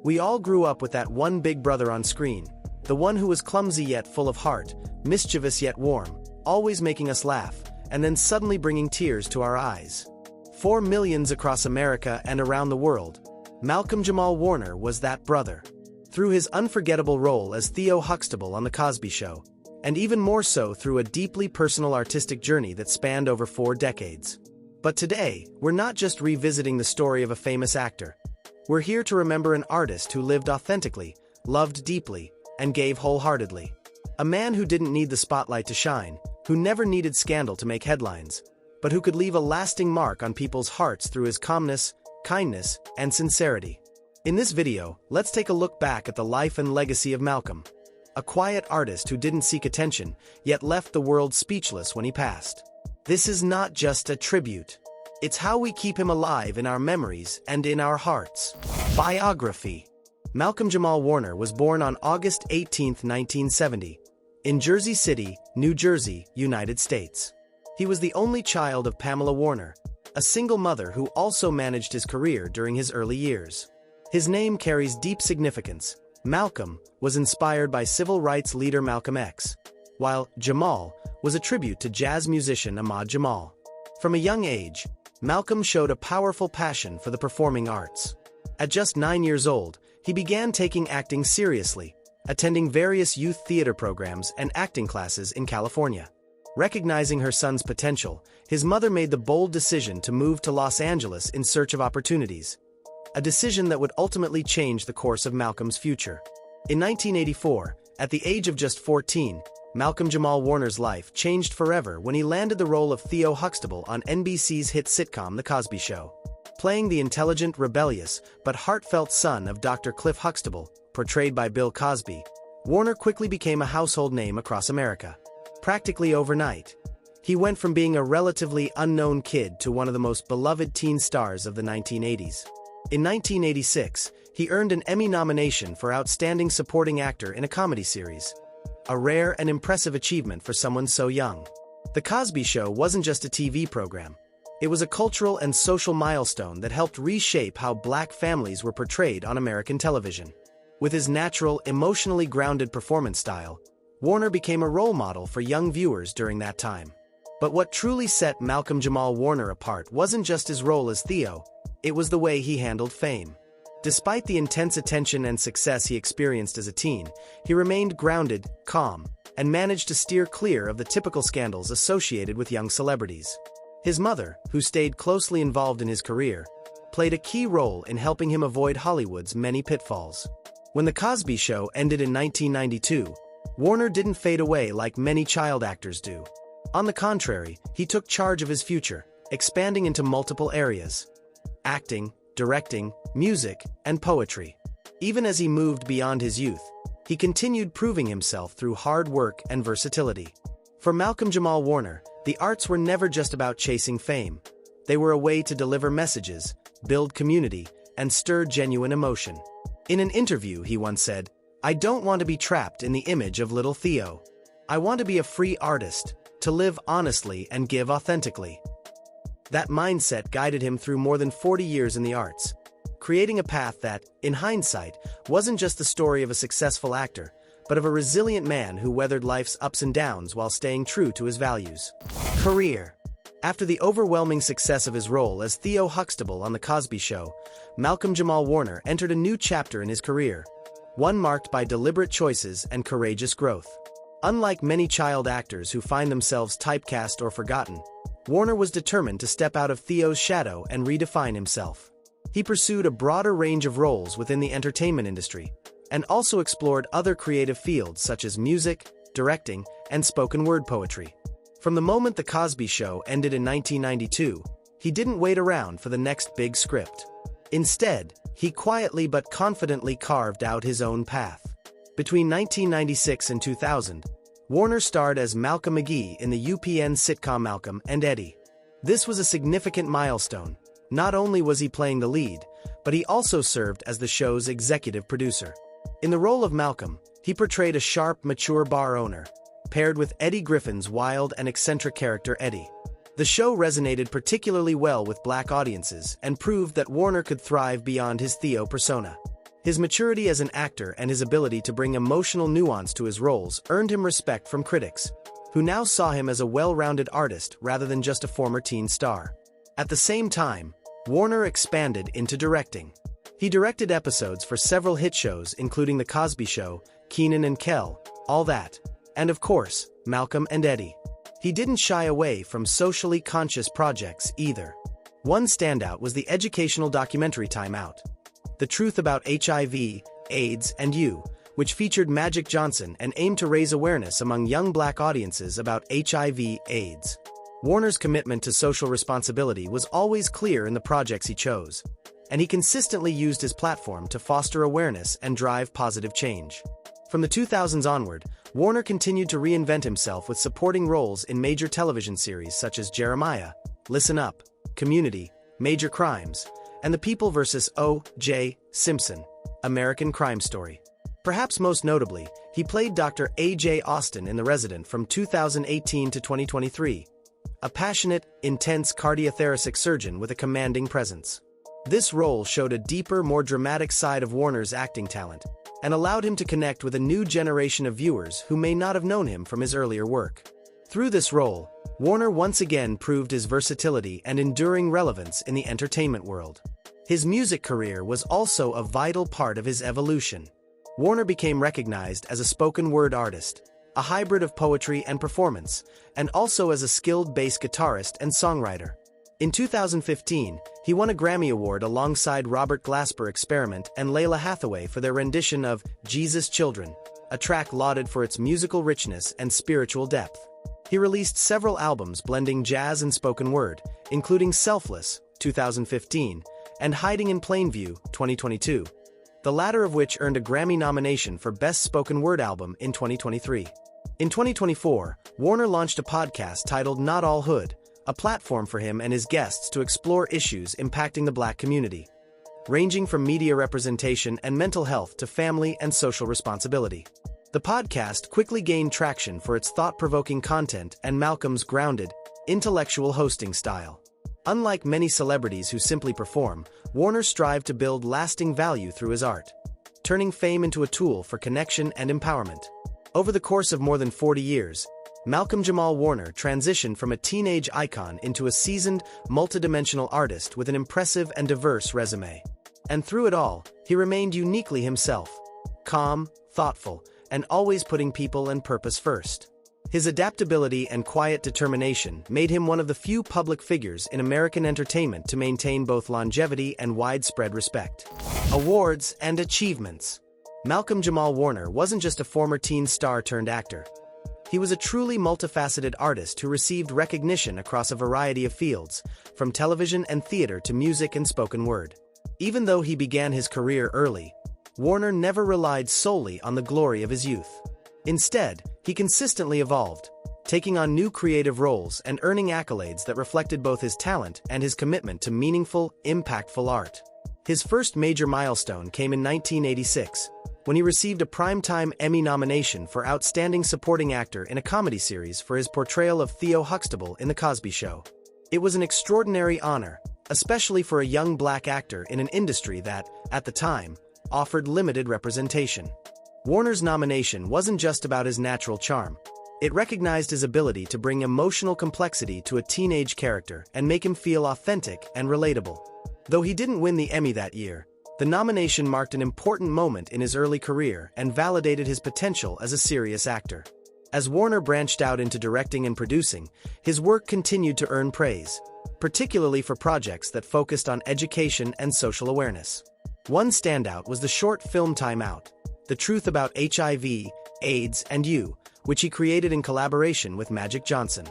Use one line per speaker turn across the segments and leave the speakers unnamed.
We all grew up with that one big brother on screen, the one who was clumsy yet full of heart, mischievous yet warm, always making us laugh, and then suddenly bringing tears to our eyes. For millions across America and around the world, Malcolm-Jamal Warner was that brother. Through his unforgettable role as Theo Huxtable on The Cosby Show, and even more so through a deeply personal artistic journey that spanned over 4 decades. But today, we're not just revisiting the story of a famous actor. We're here to remember an artist who lived authentically, loved deeply, and gave wholeheartedly. A man who didn't need the spotlight to shine, who never needed scandal to make headlines, but who could leave a lasting mark on people's hearts through his calmness, kindness, and sincerity. In this video, let's take a look back at the life and legacy of Malcolm, a quiet artist who didn't seek attention, yet left the world speechless when he passed. This is not just a tribute. It's how we keep him alive in our memories and in our hearts. Biography. Malcolm-Jamal Warner was born on August 18, 1970, in Jersey City, New Jersey, United States. He was the only child of Pamela Warner, a single mother who also managed his career during his early years. His name carries deep significance. Malcolm was inspired by civil rights leader Malcolm X, while Jamal was a tribute to jazz musician Ahmad Jamal. From a young age, Malcolm showed a powerful passion for the performing arts. At just 9 years old, he began taking acting seriously, attending various youth theater programs and acting classes in California. Recognizing her son's potential, his mother made the bold decision to move to Los Angeles in search of opportunities, a decision that would ultimately change the course of Malcolm's future. In 1984, at the age of just 14, Malcolm-Jamal Warner's life changed forever when he landed the role of Theo Huxtable on NBC's hit sitcom The Cosby Show. Playing the intelligent, rebellious, but heartfelt son of Dr. Cliff Huxtable, portrayed by Bill Cosby, Warner quickly became a household name across America. Practically overnight, he went from being a relatively unknown kid to one of the most beloved teen stars of the 1980s. In 1986, he earned an Emmy nomination for Outstanding Supporting Actor in a Comedy Series, a rare and impressive achievement for someone so young. The Cosby Show wasn't just a TV program. It was a cultural and social milestone that helped reshape how Black families were portrayed on American television. With his natural, emotionally grounded performance style, Warner became a role model for young viewers during that time. But what truly set Malcolm-Jamal Warner apart wasn't just his role as Theo, it was the way he handled fame. Despite the intense attention and success he experienced as a teen, he remained grounded, calm, and managed to steer clear of the typical scandals associated with young celebrities. His mother, who stayed closely involved in his career, played a key role in helping him avoid Hollywood's many pitfalls. When The Cosby Show ended in 1992, Warner didn't fade away like many child actors do. On the contrary, he took charge of his future, expanding into multiple areas: acting, directing, music, and poetry. Even as he moved beyond his youth, he continued proving himself through hard work and versatility. For Malcolm-Jamal Warner, the arts were never just about chasing fame. They were a way to deliver messages, build community, and stir genuine emotion. In an interview, he once said, "I don't want to be trapped in the image of little Theo. I want to be a free artist, to live honestly and give authentically." That mindset guided him through more than 40 years in the arts, creating a path that, in hindsight, wasn't just the story of a successful actor, but of a resilient man who weathered life's ups and downs while staying true to his values. Career. After the overwhelming success of his role as Theo Huxtable on The Cosby Show, Malcolm-Jamal Warner entered a new chapter in his career, one marked by deliberate choices and courageous growth. Unlike many child actors who find themselves typecast or forgotten, Warner was determined to step out of Theo's shadow and redefine himself. He pursued a broader range of roles within the entertainment industry, and also explored other creative fields such as music, directing, and spoken word poetry. From the moment The Cosby Show ended in 1992, he didn't wait around for the next big script. Instead, he quietly but confidently carved out his own path. Between 1996 and 2000, Warner starred as Malcolm McGee in the UPN sitcom Malcolm and Eddie. This was a significant milestone. Not only was he playing the lead, but he also served as the show's executive producer. In the role of Malcolm, he portrayed a sharp, mature bar owner, paired with Eddie Griffin's wild and eccentric character Eddie. The show resonated particularly well with Black audiences and proved that Warner could thrive beyond his Theo persona. His maturity as an actor and his ability to bring emotional nuance to his roles earned him respect from critics, who now saw him as a well-rounded artist rather than just a former teen star. At the same time, Warner expanded into directing. He directed episodes for several hit shows including The Cosby Show, Kenan and Kel, All That, and of course, Malcolm and Eddie. He didn't shy away from socially conscious projects either. One standout was the educational documentary Time Out: The Truth About HIV, AIDS, and You, which featured Magic Johnson and aimed to raise awareness among young black audiences about HIV/AIDS. Warner's commitment to social responsibility was always clear in the projects he chose, and he consistently used his platform to foster awareness and drive positive change. From the 2000s onward, Warner continued to reinvent himself with supporting roles in major television series such as Jeremiah, Listen Up, Community, Major Crimes, and The People vs. O.J. Simpson, American Crime Story. Perhaps most notably, he played Dr. A.J. Austin in The Resident from 2018 to 2023, a passionate, intense cardiothoracic surgeon with a commanding presence. This role showed a deeper, more dramatic side of Warner's acting talent, and allowed him to connect with a new generation of viewers who may not have known him from his earlier work. Through this role, Warner once again proved his versatility and enduring relevance in the entertainment world. His music career was also a vital part of his evolution. Warner became recognized as a spoken-word artist, a hybrid of poetry and performance, and also as a skilled bass guitarist and songwriter. In 2015, he won a Grammy Award alongside Robert Glasper Experiment and Layla Hathaway for their rendition of Jesus Children, a track lauded for its musical richness and spiritual depth. He released several albums blending jazz and spoken word, including Selfless, 2015, and Hiding in Plainview, 2022, the latter of which earned a Grammy nomination for Best Spoken Word Album in 2023. In 2024, Warner launched a podcast titled Not All Hood, a platform for him and his guests to explore issues impacting the Black community, ranging from media representation and mental health to family and social responsibility. The podcast quickly gained traction for its thought-provoking content and Malcolm's grounded, intellectual hosting style. Unlike many celebrities who simply perform, Warner strived to build lasting value through his art, turning fame into a tool for connection and empowerment. Over the course of more than 40 years, Malcolm-Jamal Warner transitioned from a teenage icon into a seasoned, multidimensional artist with an impressive and diverse resume. And through it all, he remained uniquely himself, calm, thoughtful, and always putting people and purpose first. His adaptability and quiet determination made him one of the few public figures in American entertainment to maintain both longevity and widespread respect. Awards and achievements. Malcolm-Jamal Warner wasn't just a former teen star turned actor. He was a truly multifaceted artist who received recognition across a variety of fields, from television and theater to music and spoken word. Even though he began his career early, Warner never relied solely on the glory of his youth. Instead, he consistently evolved, taking on new creative roles and earning accolades that reflected both his talent and his commitment to meaningful, impactful art. His first major milestone came in 1986, when he received a Primetime Emmy nomination for Outstanding Supporting Actor in a Comedy Series for his portrayal of Theo Huxtable in The Cosby Show. It was an extraordinary honor, especially for a young black actor in an industry that, at the time, offered limited representation. Warner's nomination wasn't just about his natural charm. It recognized his ability to bring emotional complexity to a teenage character and make him feel authentic and relatable. Though he didn't win the Emmy that year, the nomination marked an important moment in his early career and validated his potential as a serious actor. As Warner branched out into directing and producing, his work continued to earn praise, particularly for projects that focused on education and social awareness. One standout was the short film Time Out: The Truth About HIV, AIDS, and You, which he created in collaboration with Magic Johnson.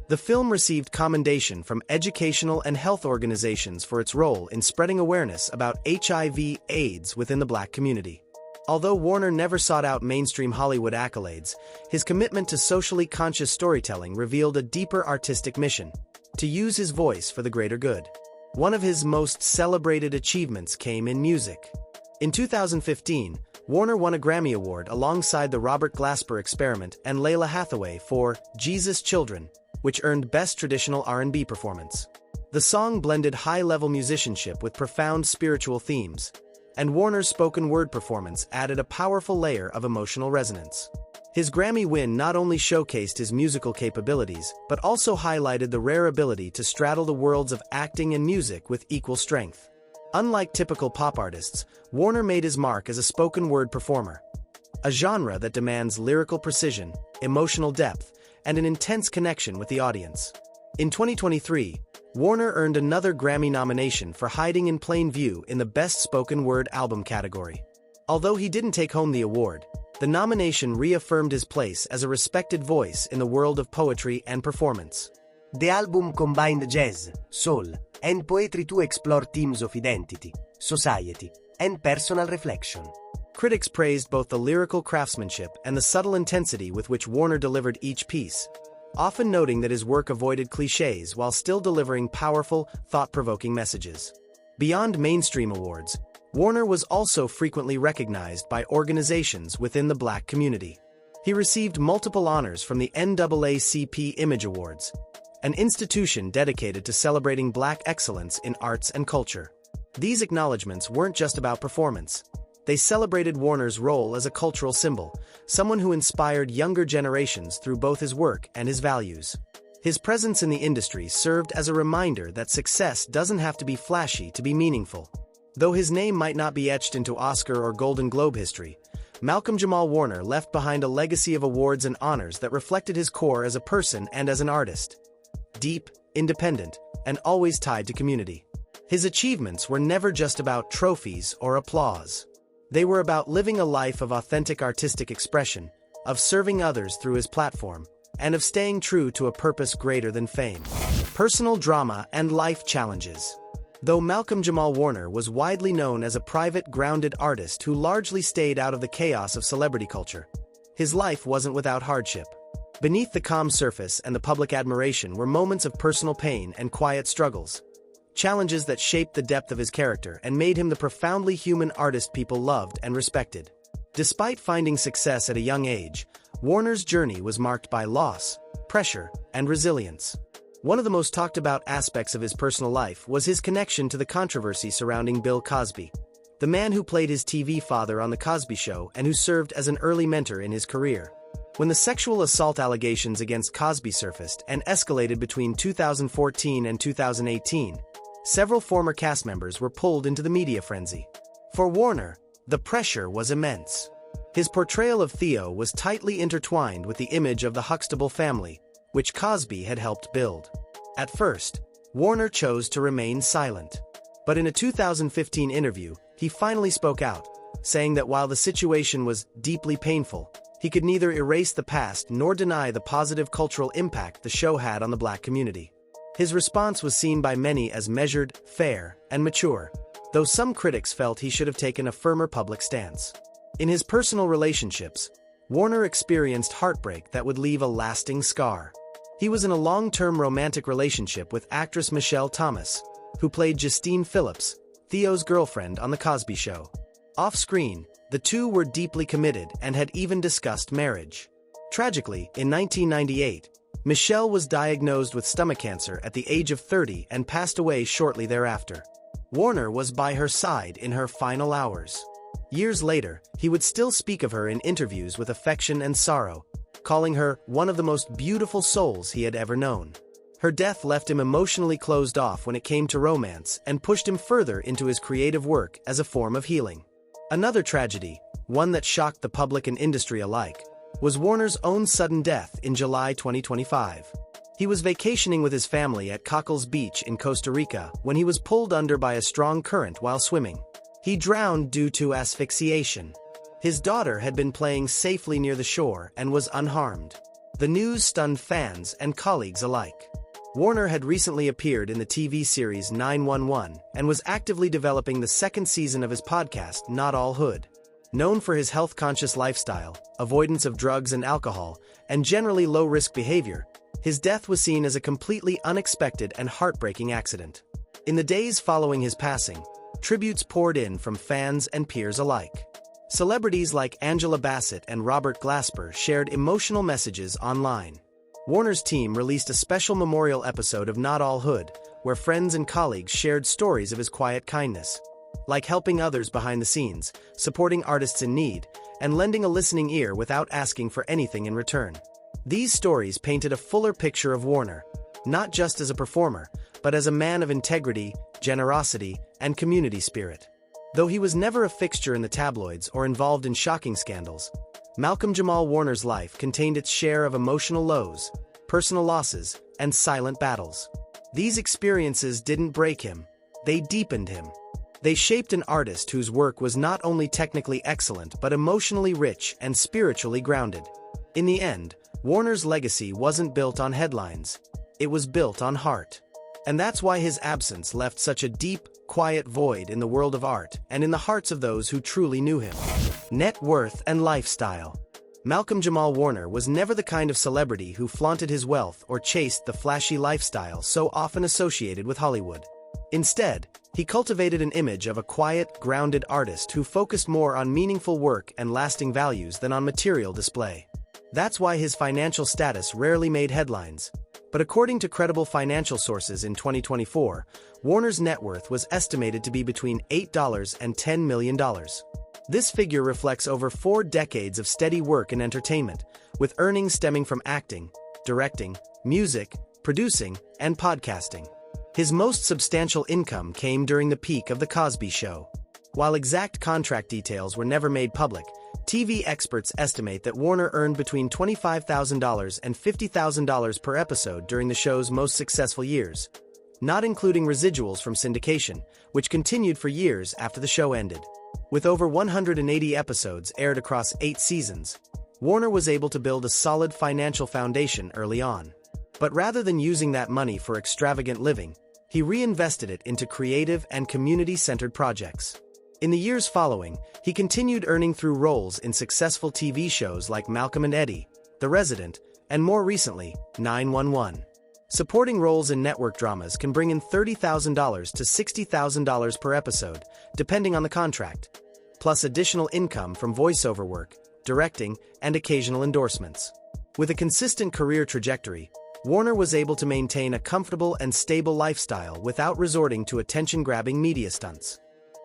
The film received commendation from educational and health organizations for its role in spreading awareness about HIV/AIDS within the Black community. Although Warner never sought out mainstream Hollywood accolades, his commitment to socially conscious storytelling revealed a deeper artistic mission: to use his voice for the greater good. One of his most celebrated achievements came in music. In 2015, Warner won a Grammy Award alongside the Robert Glasper Experiment and Layla Hathaway for Jesus Children, which earned Best Traditional R&B Performance. The song blended high-level musicianship with profound spiritual themes, and Warner's spoken word performance added a powerful layer of emotional resonance. His Grammy win not only showcased his musical capabilities, but also highlighted the rare ability to straddle the worlds of acting and music with equal strength. Unlike typical pop artists, Warner made his mark as a spoken word performer, a genre that demands lyrical precision, emotional depth, and an intense connection with the audience. In 2023, Warner earned another Grammy nomination for Hiding in Plain View in the Best Spoken Word Album category. Although he didn't take home the award, the nomination reaffirmed his place as a respected voice in the world of poetry and performance.
The album combined jazz, soul, and poetry to explore themes of identity, society, and personal reflection.
Critics praised both the lyrical craftsmanship and the subtle intensity with which Warner delivered each piece, often noting that his work avoided cliches while still delivering powerful, thought-provoking messages. Beyond mainstream awards, Warner was also frequently recognized by organizations within the Black community. He received multiple honors from the NAACP Image Awards, an institution dedicated to celebrating Black excellence in arts and culture. These acknowledgments weren't just about performance. They celebrated Warner's role as a cultural symbol, someone who inspired younger generations through both his work and his values. His presence in the industry served as a reminder that success doesn't have to be flashy to be meaningful. Though his name might not be etched into Oscar or Golden Globe history, Malcolm-Jamal Warner left behind a legacy of awards and honors that reflected his core as a person and as an artist. Deep, independent, and always tied to community. His achievements were never just about trophies or applause. They were about living a life of authentic artistic expression, of serving others through his platform, and of staying true to a purpose greater than fame. Personal drama and life challenges. Though Malcolm-Jamal Warner was widely known as a private, grounded artist who largely stayed out of the chaos of celebrity culture, his life wasn't without hardship. Beneath the calm surface and the public admiration were moments of personal pain and quiet struggles. Challenges that shaped the depth of his character and made him the profoundly human artist people loved and respected. Despite finding success at a young age, Warner's journey was marked by loss, pressure, and resilience. One of the most talked about aspects of his personal life was his connection to the controversy surrounding Bill Cosby, the man who played his TV father on The Cosby Show and who served as an early mentor in his career. When the sexual assault allegations against Cosby surfaced and escalated between 2014 and 2018, several former cast members were pulled into the media frenzy. For Warner, the pressure was immense. His portrayal of Theo was tightly intertwined with the image of the Huxtable family, which Cosby had helped build. At first, Warner chose to remain silent. But in a 2015 interview, he finally spoke out, saying that while the situation was deeply painful, he could neither erase the past nor deny the positive cultural impact the show had on the Black community. His response was seen by many as measured, fair, and mature, though some critics felt he should have taken a firmer public stance. In his personal relationships, Warner experienced heartbreak that would leave a lasting scar. He was in a long-term romantic relationship with actress Michelle Thomas, who played Justine Phillips, Theo's girlfriend on The Cosby Show. Off-screen, the two were deeply committed and had even discussed marriage. Tragically, in 1998, Michelle was diagnosed with stomach cancer at the age of 30 and passed away shortly thereafter. Warner was by her side in her final hours. Years later, he would still speak of her in interviews with affection and sorrow, calling her one of the most beautiful souls he had ever known. Her death left him emotionally closed off when it came to romance and pushed him further into his creative work as a form of healing. Another tragedy, one that shocked the public and industry alike, was Warner's own sudden death in July 2025. He was vacationing with his family at Cockles Beach in Costa Rica when he was pulled under by a strong current while swimming. He drowned due to asphyxiation. His daughter had been playing safely near the shore and was unharmed. The news stunned fans and colleagues alike. Warner had recently appeared in the TV series 911 and was actively developing the second season of his podcast, Not All Hood. Known for his health-conscious lifestyle, avoidance of drugs and alcohol, and generally low-risk behavior, his death was seen as a completely unexpected and heartbreaking accident. In the days following his passing, tributes poured in from fans and peers alike. Celebrities like Angela Bassett and Robert Glasper shared emotional messages online. Warner's team released a special memorial episode of Not All Hood, where friends and colleagues shared stories of his quiet kindness. like helping others behind the scenes, supporting artists in need, and lending a listening ear without asking for anything in return. These stories painted a fuller picture of Warner, not just as a performer, but as a man of integrity, generosity, and community spirit. Though he was never a fixture in the tabloids or involved in shocking scandals, Malcolm-Jamal Warner's life contained its share of emotional lows, personal losses, and silent battles. These experiences didn't break him, they deepened him. They shaped an artist whose work was not only technically excellent but emotionally rich and spiritually grounded. In the end, Warner's legacy wasn't built on headlines. It was built on heart. And that's why his absence left such a deep, quiet void in the world of art and in the hearts of those who truly knew him. Net worth and lifestyle. Malcolm-Jamal Warner was never the kind of celebrity who flaunted his wealth or chased the flashy lifestyle so often associated with Hollywood. Instead, he cultivated an image of a quiet, grounded artist who focused more on meaningful work and lasting values than on material display. That's why his financial status rarely made headlines. But according to credible financial sources in 2024, Warner's net worth was estimated to be between $8 and $10 million. This figure reflects over 4 decades of steady work in entertainment, with earnings stemming from acting, directing, music, producing, and podcasting. His most substantial income came during the peak of The Cosby Show. While exact contract details were never made public, TV experts estimate that Warner earned between $25,000 and $50,000 per episode during the show's most successful years, not including residuals from syndication, which continued for years after the show ended. With over 180 episodes aired across 8 seasons, Warner was able to build a solid financial foundation early on. But rather than using that money for extravagant living, he reinvested it into creative and community-centered projects. In the years following, he continued earning through roles in successful TV shows like Malcolm and Eddie, The Resident, and more recently, 911. Supporting roles in network dramas can bring in $30,000 to $60,000 per episode, depending on the contract, plus additional income from voiceover work, directing, and occasional endorsements. With a consistent career trajectory, Warner was able to maintain a comfortable and stable lifestyle without resorting to attention-grabbing media stunts.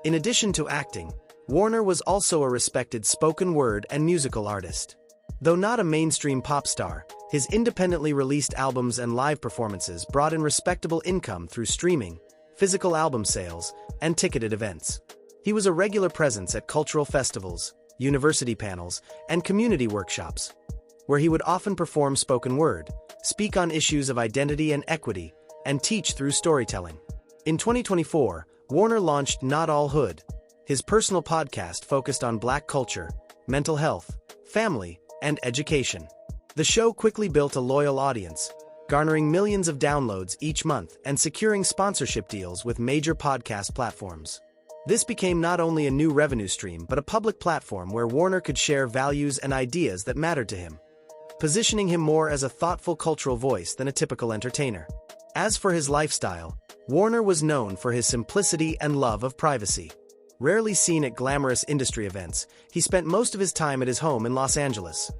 In addition to acting, Warner was also a respected spoken word and musical artist. Though not a mainstream pop star, his independently released albums and live performances brought in respectable income through streaming, physical album sales, and ticketed events. He was a regular presence at cultural festivals, university panels, and community workshops, where he would often perform spoken word, speak on issues of identity and equity, and teach through storytelling. In 2024, Warner launched Not All Hood, his personal podcast focused on Black culture, mental health, family, and education. The show quickly built a loyal audience, garnering millions of downloads each month and securing sponsorship deals with major podcast platforms. This became not only a new revenue stream but a public platform where Warner could share values and ideas that mattered to him, positioning him more as a thoughtful cultural voice than a typical entertainer. As for his lifestyle, Warner was known for his simplicity and love of privacy. Rarely seen at glamorous industry events, he spent most of his time at his home in Los Angeles,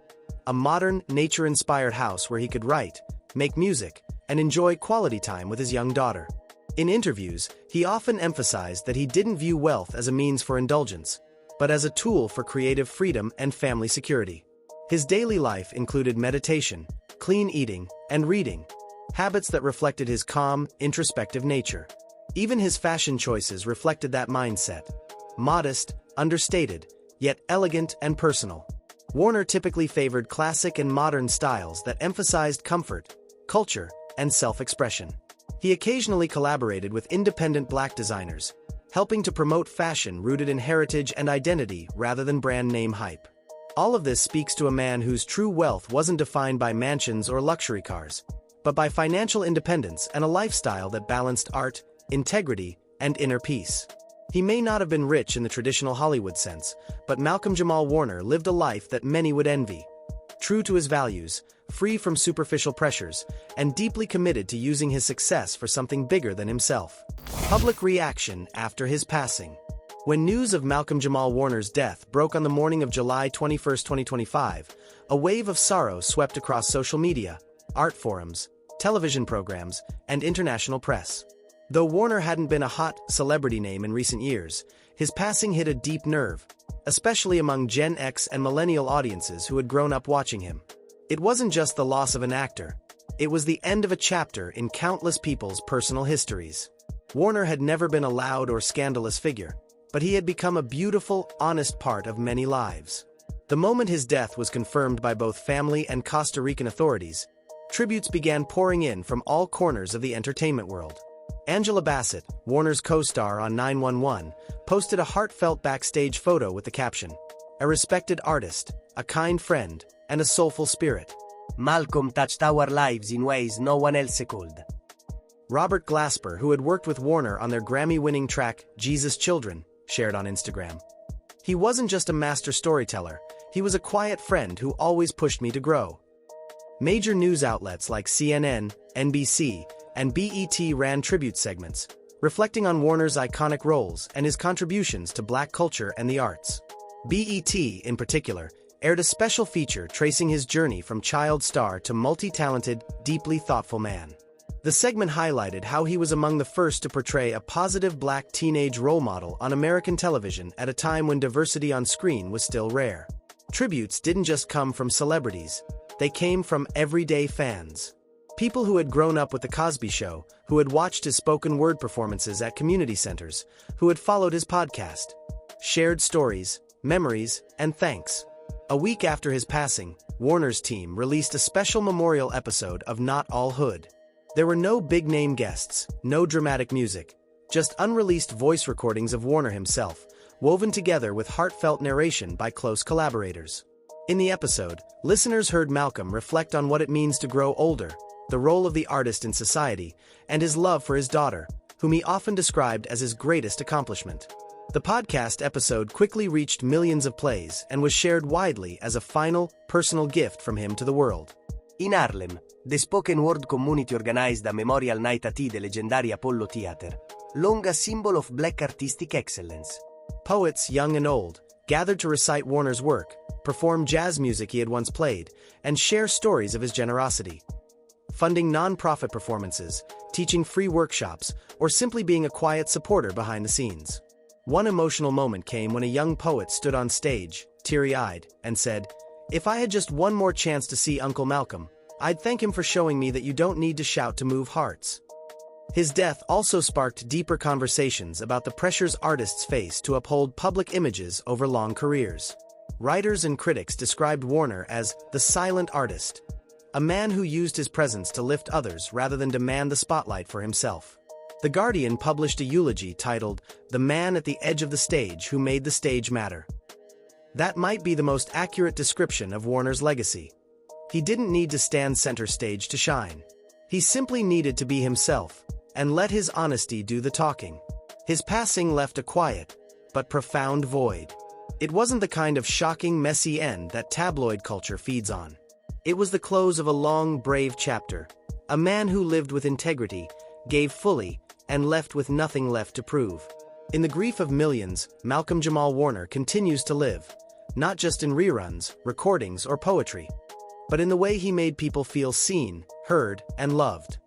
a modern, nature-inspired house where he could write, make music, and enjoy quality time with his young daughter. In interviews, he often emphasized that he didn't view wealth as a means for indulgence, but as a tool for creative freedom and family security. His daily life included meditation, clean eating, and reading, habits that reflected his calm, introspective nature. Even his fashion choices reflected that mindset. Modest, understated, yet elegant and personal. Warner typically favored classic and modern styles that emphasized comfort, culture, and self-expression. He occasionally collaborated with independent Black designers, helping to promote fashion rooted in heritage and identity rather than brand name hype. All of this speaks to a man whose true wealth wasn't defined by mansions or luxury cars, but by financial independence and a lifestyle that balanced art, integrity, and inner peace. He may not have been rich in the traditional Hollywood sense, but Malcolm-Jamal Warner lived a life that many would envy. True to his values, free from superficial pressures, and deeply committed to using his success for something bigger than himself. Public reaction after his passing. When news of Malcolm-Jamal Warner's death broke on the morning of July 21, 2025, a wave of sorrow swept across social media, art forums, television programs, and international press. Though Warner hadn't been a hot celebrity name in recent years, his passing hit a deep nerve, especially among Gen X and millennial audiences who had grown up watching him. It wasn't just the loss of an actor. It was the end of a chapter in countless people's personal histories. Warner had never been a loud or scandalous figure, but he had become a beautiful, honest part of many lives. The moment his death was confirmed by both family and Costa Rican authorities, tributes began pouring in from all corners of the entertainment world. Angela Bassett, Warner's co-star on 911, posted a heartfelt backstage photo with the caption, "A respected artist, a kind friend, and a soulful spirit.
Malcolm touched our lives in ways no one else could."
Robert Glasper, who had worked with Warner on their Grammy-winning track Jesus Children, shared on Instagram. "He wasn't just a master storyteller, he was a quiet friend who always pushed me to grow." Major news outlets like CNN, NBC, and BET ran tribute segments, reflecting on Warner's iconic roles and his contributions to Black culture and the arts. BET, in particular, aired a special feature tracing his journey from child star to multi-talented, deeply thoughtful man. The segment highlighted how he was among the first to portray a positive Black teenage role model on American television at a time when diversity on screen was still rare. Tributes didn't just come from celebrities, they came from everyday fans. People who had grown up with The Cosby Show, who had watched his spoken word performances at community centers, who had followed his podcast, shared stories, memories, and thanks. A week after his passing, Warner's team released a special memorial episode of Not All Hood. There were no big-name guests, no dramatic music, just unreleased voice recordings of Warner himself, woven together with heartfelt narration by close collaborators. In the episode, listeners heard Malcolm reflect on what it means to grow older, the role of the artist in society, and his love for his daughter, whom he often described as his greatest accomplishment. The podcast episode quickly reached millions of plays and was shared widely as a final, personal gift from him to the world.
In Harlem, the spoken word community organized a memorial night at the legendary Apollo Theater, long a symbol of Black artistic excellence.
Poets, young and old, gathered to recite Warner's work, perform jazz music he had once played, and share stories of his generosity. Funding non-profit performances, teaching free workshops, or simply being a quiet supporter behind the scenes. One emotional moment came when a young poet stood on stage, teary-eyed, and said, "If I had just one more chance to see Uncle Malcolm, I'd thank him for showing me that you don't need to shout to move hearts." His death also sparked deeper conversations about the pressures artists face to uphold public images over long careers. Writers and critics described Warner as the silent artist, a man who used his presence to lift others rather than demand the spotlight for himself. The Guardian published a eulogy titled, "The Man at the Edge of the Stage Who Made the Stage Matter." That might be the most accurate description of Warner's legacy. He didn't need to stand center stage to shine. He simply needed to be himself, and let his honesty do the talking. His passing left a quiet, but profound void. It wasn't the kind of shocking, messy end that tabloid culture feeds on. It was the close of a long, brave chapter, a man who lived with integrity, gave fully, and left with nothing left to prove. In the grief of millions, Malcolm-Jamal Warner continues to live, not just in reruns, recordings, or poetry, but in the way he made people feel seen, heard, and loved.